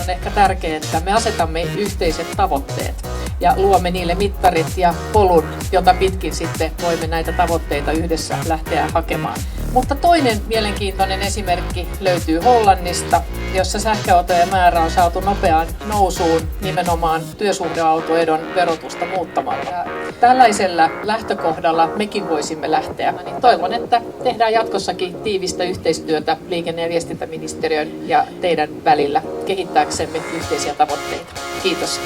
On ehkä tärkeää, että me asetamme yhteiset tavoitteet ja luomme niille mittarit ja polun, jota pitkin sitten voimme näitä tavoitteita yhdessä lähteä hakemaan. Mutta toinen mielenkiintoinen esimerkki löytyy Hollannista, jossa sähköautojen määrä on saatu nopeaan nousuun nimenomaan työsuhdeautoedon verotusta muuttamalla. Ja tällaisella lähtökohdalla mekin voisimme lähteä. Toivon, että tehdään jatkossakin tiivistä yhteistyötä liikenne- ja viestintäministeriön ja teidän välillä kehittääksemme yhteisiä tavoitteita. Kiitos.